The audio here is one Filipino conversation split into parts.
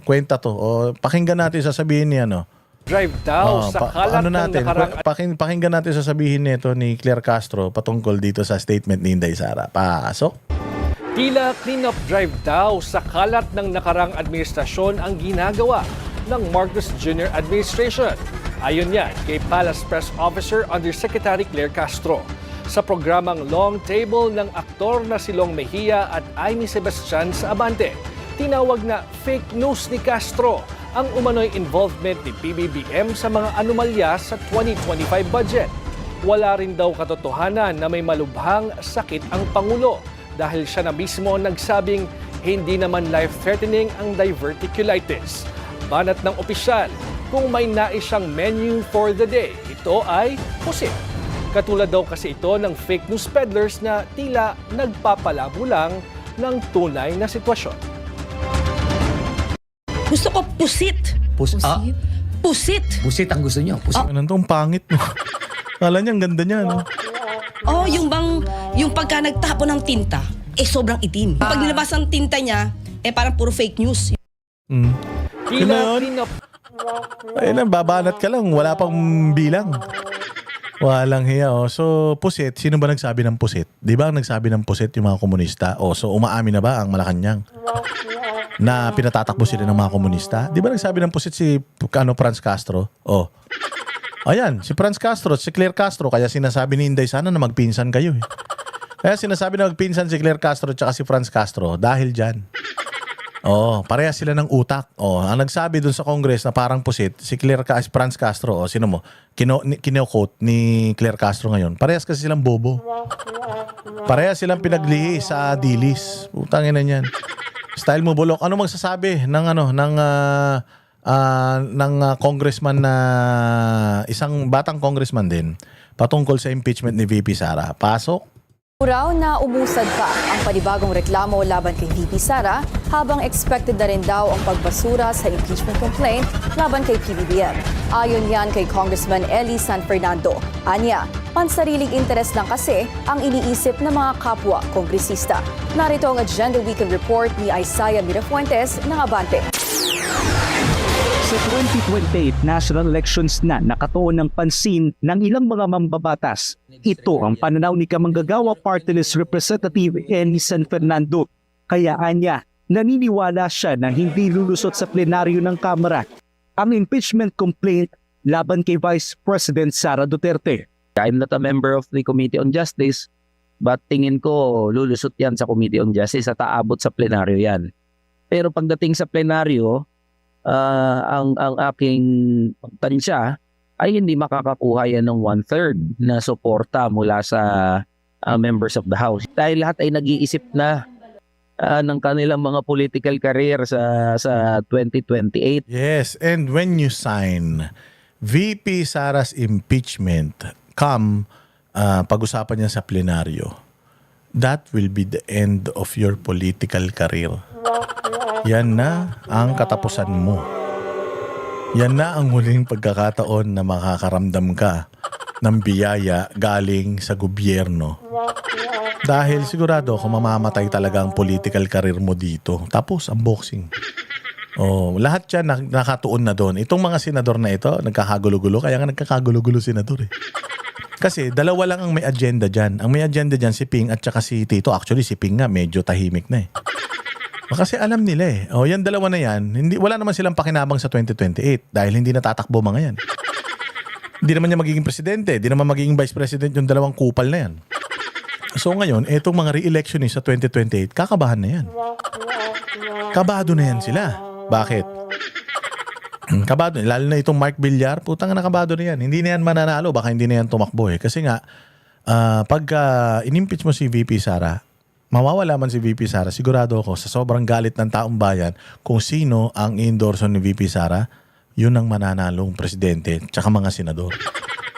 kwenta to. O, pakinggan natin sasabihin niya, no? Drive daw sa kalat ano ng natin, nakarang pakinggan natin sasabihin nito ni Claire Castro patungkol dito sa statement ni Inday Sara. Pasok. tila clean-up drive daw sa kalat ng nakarang administrasyon ang ginagawa ng Marcos Jr. administration. Ayon yan kay Palace Press Officer Undersecretary Claire Castro. Sa programang Long Table ng aktor na si Long Mejia at Amy Sebastian sa Abante, tinawag na fake news ni Castro ang umano'y involvement ni PBBM sa mga anomalya sa 2025 budget. Wala rin daw katotohanan na may malubhang sakit ang Pangulo dahil siya na mismo nagsabing hindi naman life-threatening ang diverticulitis. Banat ng opisyal, kung may nais siyang menu for the day, ito ay pusit. Katulad daw kasi ito ng fake news peddlers na tila nagpapalabo lang ng tunay na sitwasyon. Gusto ko pusit. Pusit? Pusit ang gusto niyo. Pusit. Ano tong pangit mo? Kala niya ang ganda niya, no? Oh, yung pagka nagtapon ng tinta, sobrang itim. Pag nilabas ang tinta niya, parang puro fake news. Tila Yun. clean-up Ayun na, babanat ka lang. Wala pang bilang. Walang hiya, oh. So, pusit. Sino ba nagsabi ng pusit? Di ba ang nagsabi ng pusit yung mga komunista? Oh, so umaamin na ba ang Malacanang? Na pinatatakbo sila ng mga komunista? Di ba nagsabi ng pusit si Franz Castro? Oh. Ayan, si Franz Castro, si Claire Castro. Kaya sinasabi ni Inday sana na magpinsan kayo. Kaya sinasabi na magpinsan si Claire Castro at si Franz Castro dahil dyan. Oh, parehas sila ng utak. Oh, ang nagsabi dun sa Congress na parang pusit, si Franz Castro. Oh, sino mo? Kino-quote ni Claire Castro ngayon. Parehas kasi silang bobo. Parehas silang pinaglihi sa dilis. Putangin na niyan. Style mo bulok. Ano magsasabi ng congressman na isang batang congressman din patungkol sa impeachment ni VP Sara? Pasok. Raw na umusad pa ang panibagong reklamo laban kay VP Sara habang expected na rin daw ang pagbasura sa impeachment complaint laban kay PBBM. Ayon yan kay Congressman Eli San Fernando. Anya, pansariling interes lang kasi ang iniisip ng mga kapwa kongresista. Narito ang Agenda Weekend Report ni Isaiah Mirafuentes ng Abante. Sa 2028 national elections na nakatuon ng pansin ng ilang mga mambabatas. Ito ang pananaw ni Kamanggagawa Party List Representative Eli San Fernando. Kaya anya, naniniwala siya na hindi lulusot sa plenaryo ng Kamara ang impeachment complaint laban kay Vice President Sara Duterte. I'm not a member of the Committee on Justice, but tingin ko lulusot yan sa Committee on Justice at aabot sa plenaryo yan. Pero pagdating sa plenaryo, ang aking tansya ay hindi makakakuha yan ng 1/3 na suporta mula sa members of the House. Dahil lahat ay nag-iisip na ng kanilang mga political career sa 2028. Yes, and when you sign VP Sara's impeachment, pag-usapan niya sa plenaryo, that will be the end of your political career. Yan na ang katapusan mo. Yan na ang huling pagkakataon na makakaramdam ka ng biyaya galing sa gobyerno. Dahil sigurado ako mamamatay talaga ang political career mo dito. Tapos ang boxing. Oh, lahat yan nakatuon na doon. Itong mga senador na ito, nagkakagulo-gulo. Kaya nga nagkakagulo-gulo senador eh. Kasi dalawa lang ang may agenda dyan. Ang may agenda dyan si Ping at saka si Tito. Actually si Ping nga medyo tahimik na eh. Kasi alam nila eh. O yan dalawa na yan, wala naman silang pakinabang sa 2028 dahil hindi natatakbo mga yan. Hindi naman niya magiging presidente, hindi naman magiging vice president yung dalawang kupal na yan. So ngayon, etong mga re-electionist sa 2028, kakabahan na yan. Kabado na yan sila. Bakit? Kabado. Lalo na itong Mark Villar, putang na kabado na yan. Hindi na yan mananalo, baka hindi na yan tumakbo eh. Kasi nga, pagka in-impeach mo si VP Sara, mawawala man si VP Sara, sigurado ako sa sobrang galit ng taong bayan kung sino ang i-endorso ni VP Sara, yun ang mananalong presidente tsaka mga senador.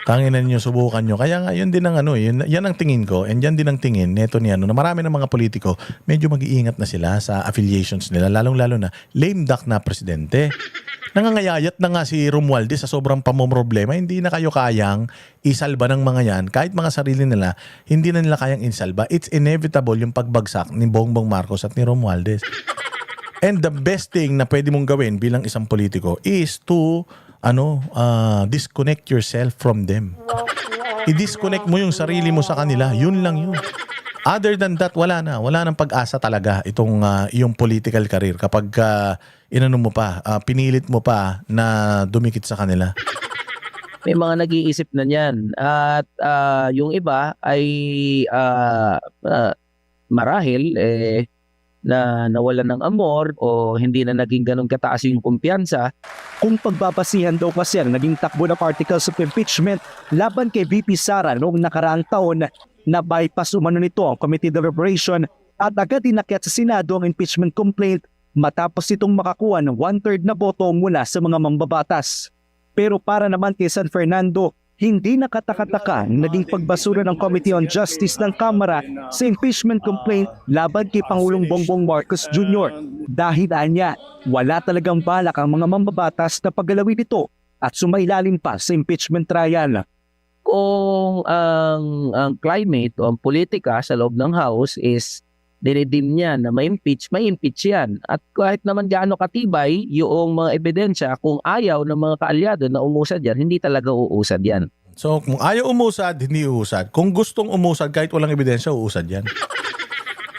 Tanginan niyo, subukan niyo. Kaya nga, yun din ang yan ang tingin ko and yan din ang tingin neto ni na marami ng mga politiko medyo mag-iingat na sila sa affiliations nila, lalong-lalo na lame duck na presidente. Nangangayayat na nga si Romualdez sa sobrang pamomroblema, hindi na kayo kayang isalba ng mga yan. Kahit mga sarili nila, hindi na nila kayang insalba. It's inevitable yung pagbagsak ni Bongbong Marcos at ni Romualdez. And the best thing na pwede mong gawin bilang isang politiko is to disconnect yourself from them. I-disconnect mo yung sarili mo sa kanila. Yun lang yun. Other than that, wala na. Wala nang pag-asa talaga itong iyong political career kapag pinilit mo pa na dumikit sa kanila. May mga nag-iisip na niyan. At yung iba ay marahil na nawalan ng amor o hindi na naging ganun kataas yung kumpiyansa. Kung pagbabasihan daw kasi ang naging takbo ng articles of impeachment laban kay VP Sara noong nakaraang taon na bypass umano nito ang committee deliberation at agad inakyat sa Senado ang impeachment complaint matapos itong makakuha ng 1/3 na boto mula sa mga mambabatas. Pero para naman kay San Fernando, hindi nakataka-taka ang naging pagbasura ng Committee on Justice ng Kamara sa impeachment complaint laban kay Pangulong Bongbong Marcos Jr. Dahil anya, wala talagang balak ang mga mambabatas na paggalawin ito at sumailalim pa sa impeachment trial. Kung ang climate o ang politika sa loob ng House is dinidim niya na may impeach yan. At kahit naman gaano katibay yung mga ebidensya, kung ayaw ng mga kaalyado na umusad yan, hindi talaga uusad yan. So, kung ayaw umusad, hindi uusad. Kung gustong umusad, kahit walang ebidensya, uusad yan.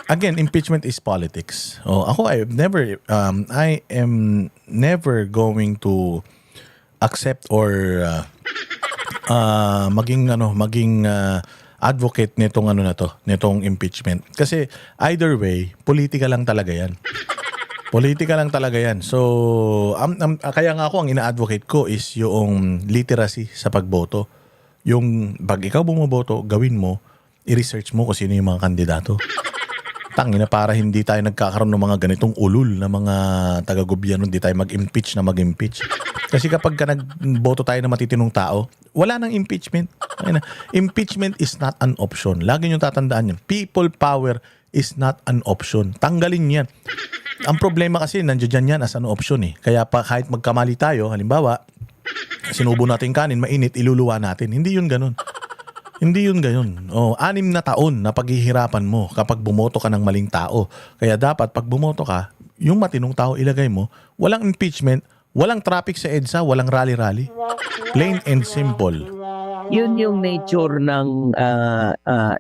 Again, impeachment is politics. I am never going to accept or maging advocate nitong impeachment. Kasi either way, politika lang talaga yan. Politika lang talaga yan. So, kaya nga ako ang ina-advocate ko is yung literacy sa pagboto. Yung pag ikaw bumoboto, gawin mo, i-research mo kung sino yung mga kandidato. Tangina, para hindi tayo nagkakaroon ng mga ganitong ulul na mga taga-gobyerno, hindi tayo mag-impeach. Kasi kapag nagboto tayo ng matitinong tao, wala nang impeachment. Impeachment is not an option. Lagi nyo tatandaan yan. People power is not an option. Tanggalin yan. Ang problema kasi, nandiyan yan as an option eh. Kaya pa kahit magkamali tayo, halimbawa, sinubo natin kanin, mainit, iluluwa natin. Hindi yun ganun. Hindi yun ganun. 6 na taon na paghihirapan mo kapag bumoto ka ng maling tao. Kaya dapat pag bumoto ka, yung matinong tao ilagay mo, walang impeachment, walang traffic sa EDSA, walang rally-rally. Plain and simple. Yun yung nature ng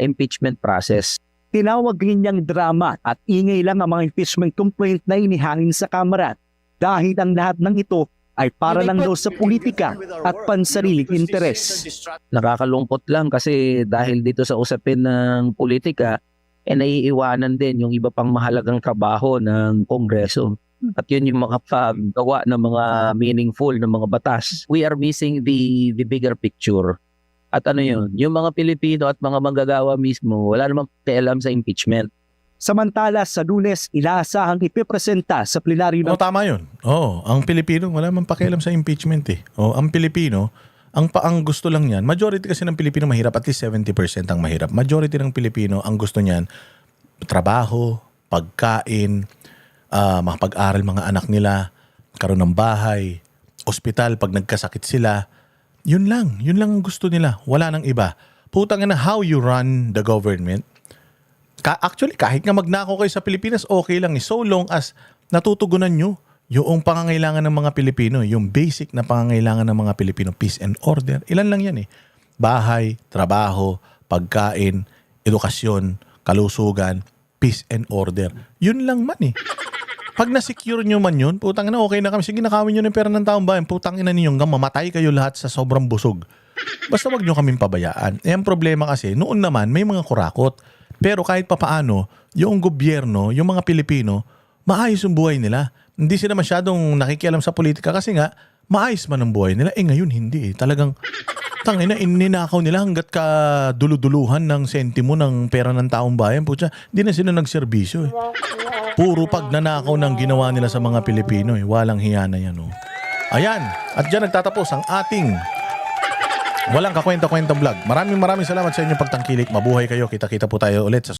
impeachment process. Tinawag rin niyang drama at ingay lang ang mga impeachment complaint na inihangin sa Kamara dahil ang lahat ng ito ay para lang daw sa politika at pansariling interes. Nakakalungkot lang kasi dahil dito sa usapin ng politika, naiiwanan din yung iba pang mahalagang trabaho ng Kongreso. At yun yung mga paggawa ng mga meaningful na mga batas. We are missing the bigger picture. At ano yun? Yung mga Pilipino at mga manggagawa mismo, wala namang pakialam sa impeachment. Samantala sa Lunes, inaasahang ipipresenta sa plenaryo ng Tama yun. Ang Pilipino, wala man pakialam sa impeachment eh. Ang Pilipino, ang gusto lang niyan, majority kasi ng Pilipino mahirap, at least 70% ang mahirap. Majority ng Pilipino, ang gusto niyan, trabaho, pagkain, makapag-aral mga anak nila, karoon ng bahay, ospital pag nagkasakit sila. Yun lang ang gusto nila. Wala nang iba. Putang ina, how you run the government. Actually, kahit nga magnakaw kayo sa Pilipinas, okay lang. So long as natutugunan nyo yung pangangailangan ng mga Pilipino, yung basic na pangangailangan ng mga Pilipino, peace and order. Ilan lang yan eh. Bahay, trabaho, pagkain, edukasyon, kalusugan, peace and order. Yun lang man eh. Pag na-secure nyo man yun, putang ina, okay na kami. Sige, nakawin nyo ng pera ng taong bayan. Putang ina ninyo, mamatay kayo lahat sa sobrang busog. Basta wag nyo kaming pabayaan. Ang problema kasi, noon naman, may mga kurakot. Pero kahit papaano, yung gobyerno, yung mga Pilipino, maayos yung buhay nila. Hindi sila masyadong nakikialam sa politika kasi nga, maayos man ang buhay nila. Ngayon hindi eh. Talagang, tangina, ininakaw nila hanggat ka duluduluhan ng sentimo ng pera ng taong bayan. Putya, hindi na sila nagserbisyo eh. Puro pagnanakaw ng ginawa nila sa mga Pilipino eh. Walang hiya na yan oh. Ayan, at dyan nagtatapos ang ating Walang Kakwenta-Kwenta Vlog. Maraming salamat sa inyong pagtangkilik. Mabuhay kayo. Kita-kita po tayo ulit sa